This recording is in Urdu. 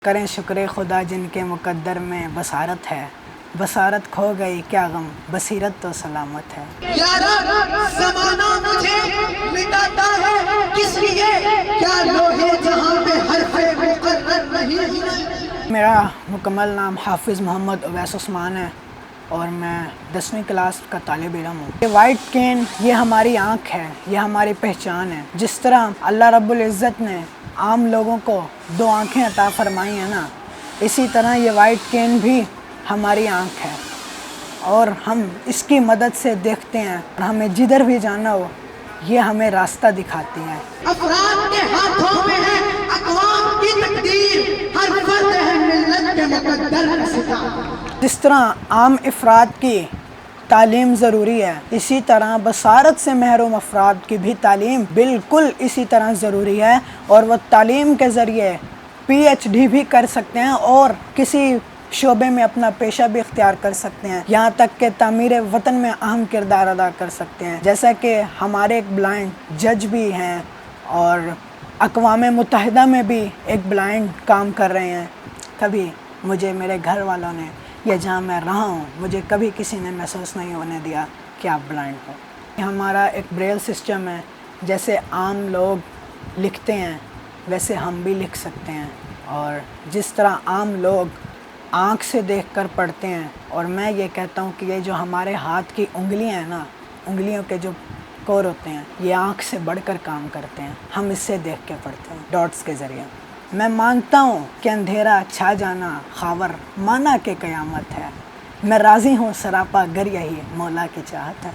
کریں شکر خدا جن کے مقدر میں بصارت ہے، بصارت کھو گئی کیا غم، بصیرت تو سلامت ہے۔ یارا زمانہ مجھے مٹاتا ہے کس لیے، کیا لوہے جہاں میں حرف مقرر نہیں۔ میرا مکمل نام حافظ محمد اویس عثمان ہے اور میں 10ویں کلاس کا طالب علم ہوں۔ یہ وائٹ کین یہ ہماری آنکھ ہے، یہ ہماری پہچان ہے۔ جس طرح اللہ رب العزت نے عام لوگوں کو 2 آنکھیں عطا فرمائی ہیں نا، اسی طرح یہ وائٹ کین بھی ہماری آنکھ ہے اور ہم اس کی مدد سے دیکھتے ہیں اور ہمیں جدھر بھی جانا ہو یہ ہمیں راستہ دکھاتی ہیں۔ افراد کے ہاتھوں میں ہے اقوام کی تقدیر، ہر فرد ہے ملت کے مقدر کا ستارہ۔ جس طرح عام افراد کی تعلیم ضروری ہے، اسی طرح بصارت سے محروم افراد کی بھی تعلیم بالکل اسی طرح ضروری ہے، اور وہ تعلیم کے ذریعے PhD بھی کر سکتے ہیں اور کسی شعبے میں اپنا پیشہ بھی اختیار کر سکتے ہیں، یہاں تک کہ تعمیر وطن میں اہم کردار ادا کر سکتے ہیں۔ جیسا کہ ہمارے ایک بلائنڈ جج بھی ہیں اور اقوام متحدہ میں بھی ایک بلائنڈ کام کر رہے ہیں۔ کبھی مجھے میرے گھر والوں نے یا جہاں میں رہا ہوں مجھے کبھی کسی نے محسوس نہیں ہونے دیا کہ آپ بلائنڈ ہو۔ ہمارا ایک بریل سسٹم ہے، جیسے عام لوگ لکھتے ہیں ویسے ہم بھی لکھ سکتے ہیں، اور جس طرح عام لوگ آنکھ سے دیکھ کر پڑھتے ہیں، اور میں یہ کہتا ہوں کہ یہ جو ہمارے ہاتھ کی انگلیاں ہیں نا، انگلیوں کے جو کور ہوتے ہیں یہ آنکھ سے بڑھ کر کام کرتے ہیں، ہم اس سے دیکھ کے پڑھتے ہیں ڈاٹس کے ذریعے۔ میں مانتا ہوں کہ اندھیرا چھا جانا خاور مانا کہ قیامت ہے، میں راضی ہوں سراپا گر یہی مولا کی چاہت ہے۔